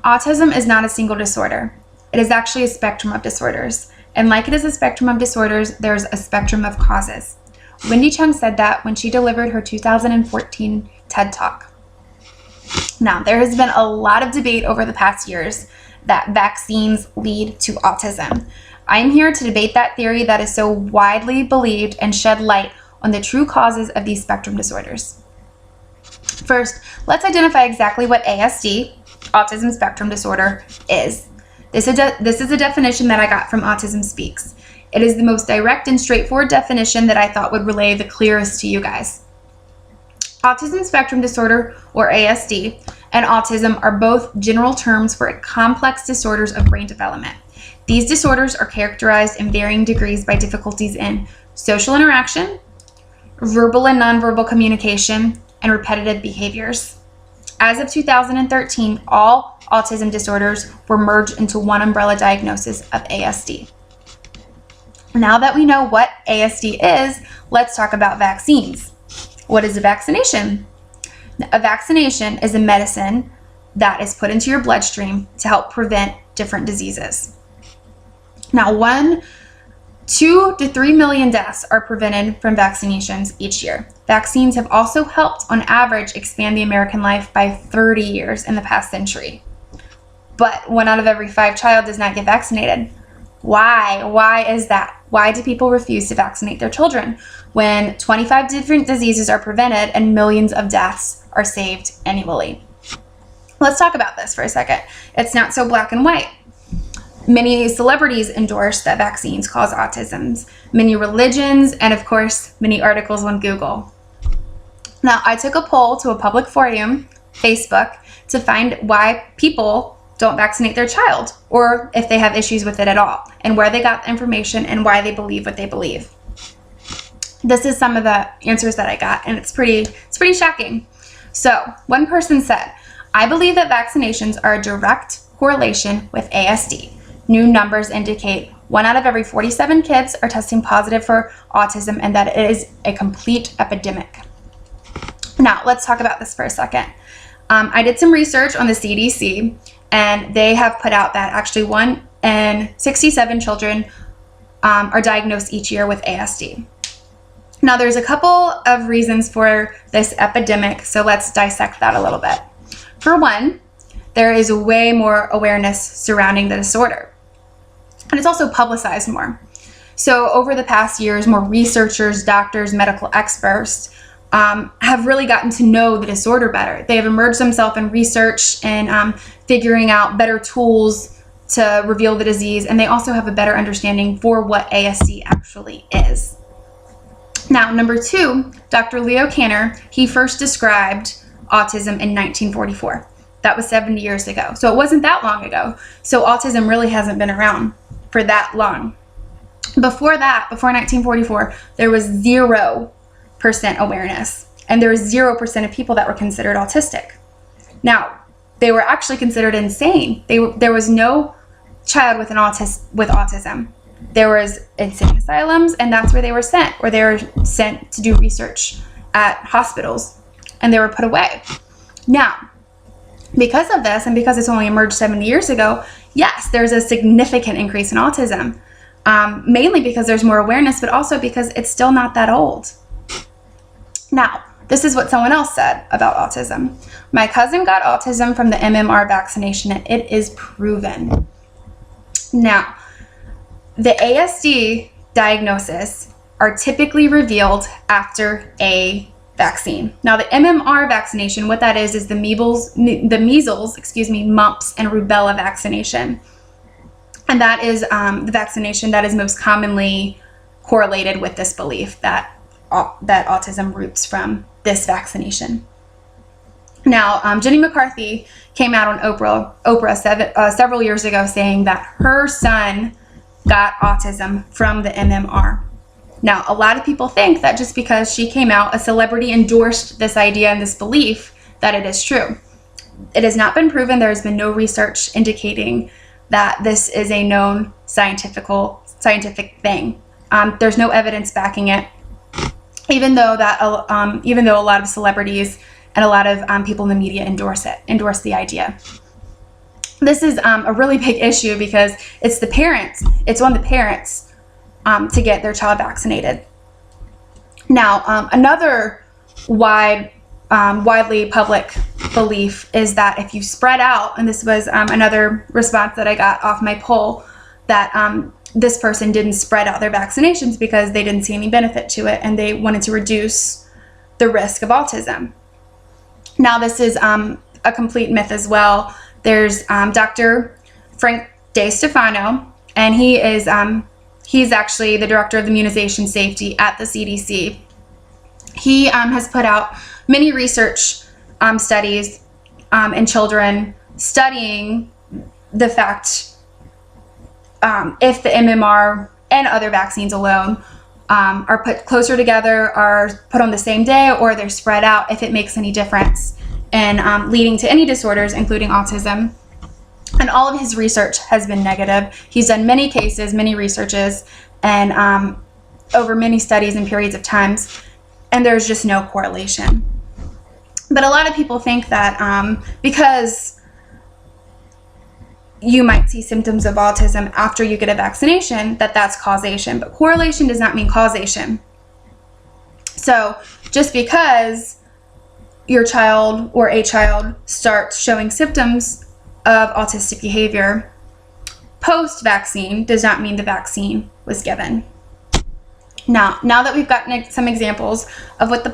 Autism is not a single disorder. It is actually a spectrum of disorders. And like it is a spectrum of disorders, there's a spectrum of causes. Wendy Chung said that when she delivered her 2014 TED Talk. Now, there has been a lot of debate over the past years that vaccines lead to autism. I'm here to debate that theory that is so widely believed and shed light on the true causes of these spectrum disorders. First, let's identify exactly what ASD, Autism Spectrum Disorder, is. This is a definition that I got from Autism Speaks. It is the most direct and straightforward definition that I thought would relay the clearest to you guys. Autism Spectrum Disorder, or ASD, and autism are both general terms for complex disorders of brain development. These disorders are characterized in varying degrees by difficulties in social interaction, verbal and nonverbal communication, and repetitive behaviors. As of 2013, all autism disorders were merged into one umbrella diagnosis of ASD. Now that we know what ASD is, let's talk about vaccines. What is a vaccination? A vaccination is a medicine that is put into your bloodstream to help prevent different diseases. Now, 2 to 3 million deaths are prevented from vaccinations each year. Vaccines have also helped, on average, expand the American life by 30 years in the past century. But 1 out of every 5 child does not get vaccinated. Why? Why is that? Why do people refuse to vaccinate their children when 25 different diseases are prevented and millions of deaths are saved annually? Let's talk about this for a second. It's not so black and white. Many celebrities endorse that vaccines cause autism, many religions, and of course, many articles on Google. Now, I took a poll to a public forum, Facebook, to find why people don't vaccinate their child, or if they have issues with it at all, and where they got the information and why they believe what they believe. This is some of the answers that I got, and it's pretty shocking. So, one person said, "I believe that vaccinations are a direct correlation with ASD. New numbers indicate 1 out of every 47 kids are testing positive for autism, and that it is a complete epidemic." Now, let's talk about this for a second. I did some research on the CDC, and they have put out that actually 1 in 67 children are diagnosed each year with ASD. Now, there's a couple of reasons for this epidemic, so let's dissect that a little bit. For one, there is way more awareness surrounding the disorder, and it's also publicized more. So over the past years, more researchers, doctors, medical experts have really gotten to know the disorder better. They have immersed themselves in research and figuring out better tools to reveal the disease, and they also have a better understanding for what ASD actually is. Now, number 2, Dr. Leo Kanner, he first described autism in 1944. That was 70 years ago. So it wasn't that long ago. So autism really hasn't been around for that long. Before that, before 1944, there was 0% awareness, and there was 0% of people that were considered autistic. Now, they were actually considered insane. There was no child with autism. There was insane asylums, and that's where they were sent, or they were sent to do research at hospitals, and they were put away. Now, because of this, and because it's only emerged 70 years ago, yes, there's a significant increase in autism, mainly because there's more awareness, but also because it's still not that old. Now, this is what someone else said about autism. "My cousin got autism from the MMR vaccination, and it is proven." Now, the ASD diagnosis are typically revealed after a vaccine. Now, the MMR vaccination, what that is the measles, mumps, and rubella vaccination. And that is the vaccination that is most commonly correlated with this belief that autism roots from this vaccination. Now, Jenny McCarthy came out on Oprah several years ago saying that her son got autism from the MMR. Now, a lot of people think that just because she came out, a celebrity endorsed this idea and this belief, that it is true. It has not been proven. There has been no research indicating that this is a known scientific thing. There's no evidence backing it, even though a lot of celebrities and a lot of people in the media endorse the idea. this is a really big issue because it's on the parents to get their child vaccinated. Now, another widely public belief is that if you spread out, and this was another response that I got off my poll, that this person didn't spread out their vaccinations because they didn't see any benefit to it and they wanted to reduce the risk of autism. Now, this is a complete myth as well. There's Dr. Frank DeStefano, and he's actually the director of immunization safety at the CDC. He has put out many research studies in children studying the fact if the MMR and other vaccines alone are put closer together, are put on the same day, or they're spread out, if it makes any difference in leading to any disorders, including autism. And all of his research has been negative. He's done many cases, many researches, and over many studies and periods of times, and there's just no correlation. But a lot of people think that because you might see symptoms of autism after you get a vaccination, that's causation. But correlation does not mean causation. So just because your child or a child starts showing symptoms of autistic behavior post-vaccine does not mean the vaccine was given. Now that we've gotten some examples of what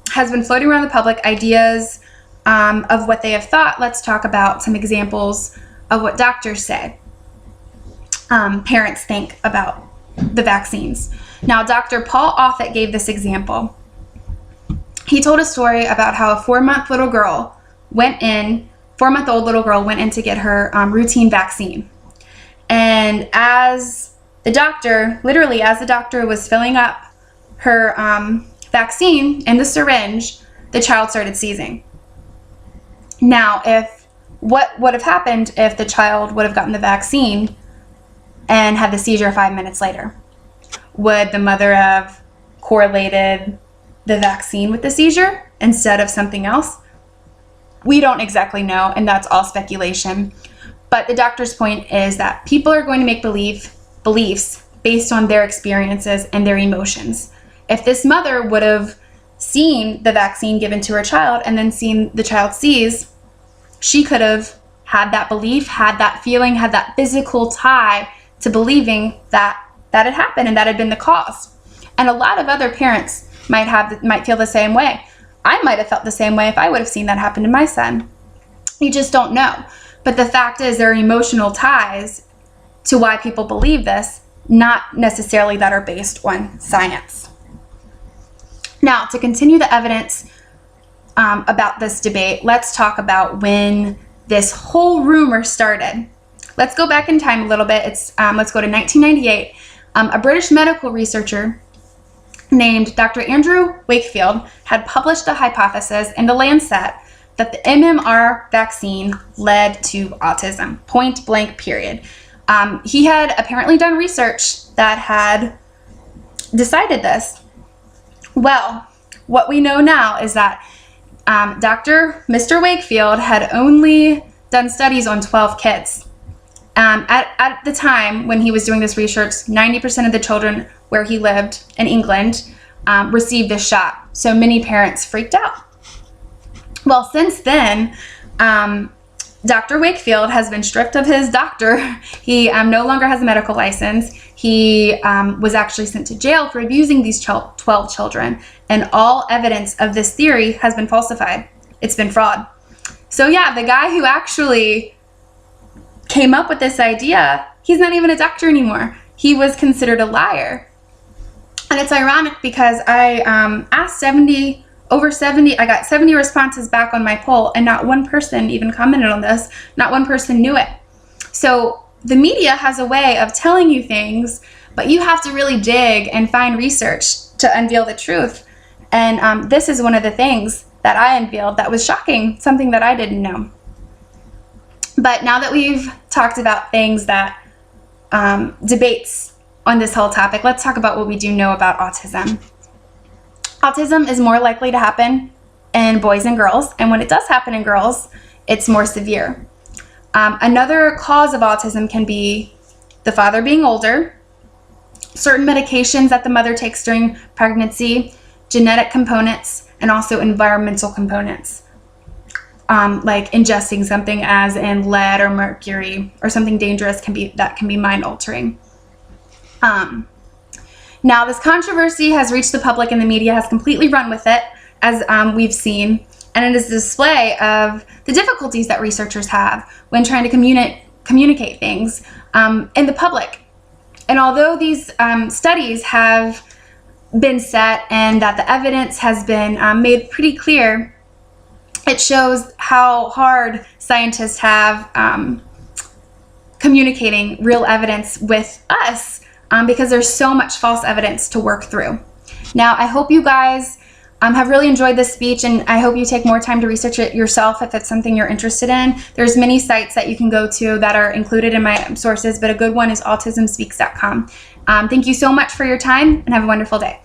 has been floating around the public, ideas of what they have thought, let's talk about some examples of what doctors say parents think about the vaccines. Now, Dr. Paul Offit gave this example. He told a story about how a 4-month-old little girl went in to get her routine vaccine. And as the doctor was filling up her vaccine in the syringe, the child started seizing. Now, what would have happened if the child would have gotten the vaccine and had the seizure 5 minutes later? Would the mother have correlated the vaccine with the seizure instead of something else? We don't exactly know, and that's all speculation. But the doctor's point is that people are going to make beliefs based on their experiences and their emotions. If this mother would have seen the vaccine given to her child and then seen the child seize, she could have had that belief, had that feeling, had that physical tie to believing that had happened and that had been the cause. And a lot of other parents might feel the same way. I might have felt the same way if I would have seen that happen to my son. You just don't know. But the fact is, there are emotional ties to why people believe this, not necessarily that are based on science. Now, to continue the evidence about this debate, let's talk about when this whole rumor started. Let's go back in time a little bit. Let's go to 1998. A British medical researcher named Dr. Andrew Wakefield had published a hypothesis in The Lancet that the MMR vaccine led to autism, point blank, period. He had apparently done research that had decided this. Well, what we know now is that Mr. Wakefield had only done studies on 12 kids. At the time when he was doing this research, 90% of the children where he lived in England received this shot. So many parents freaked out. Well, since then, Dr. Wakefield has been stripped of his doctor. He no longer has a medical license. He was actually sent to jail for abusing these 12 children. And all evidence of this theory has been falsified. It's been fraud. So yeah, the guy who actually came up with this idea, he's not even a doctor anymore. He was considered a liar. And it's ironic because I asked I got 70 responses back on my poll, and not one person even commented on this. Not one person knew it. So the media has a way of telling you things, but you have to really dig and find research to unveil the truth. And this is one of the things that I unveiled that was shocking, something that I didn't know. But now that we've talked about things that debates on this whole topic, let's talk about what we do know about autism. Autism is more likely to happen in boys and girls, and when it does happen in girls, it's more severe. Another cause of autism can be the father being older, certain medications that the mother takes during pregnancy, genetic components, and also environmental components, like ingesting something as in lead or mercury or something dangerous that can be mind altering. Now, this controversy has reached the public and the media has completely run with it, as we've seen, and it is a display of the difficulties that researchers have when trying to communicate things in the public. And although these studies have been set and that the evidence has been made pretty clear, it shows how hard scientists have communicating real evidence with us because there's so much false evidence to work through. Now, I hope you guys have really enjoyed this speech, and I hope you take more time to research it yourself if it's something you're interested in. There's many sites that you can go to that are included in my sources, but a good one is autismspeaks.com. Thank you so much for your time, and have a wonderful day.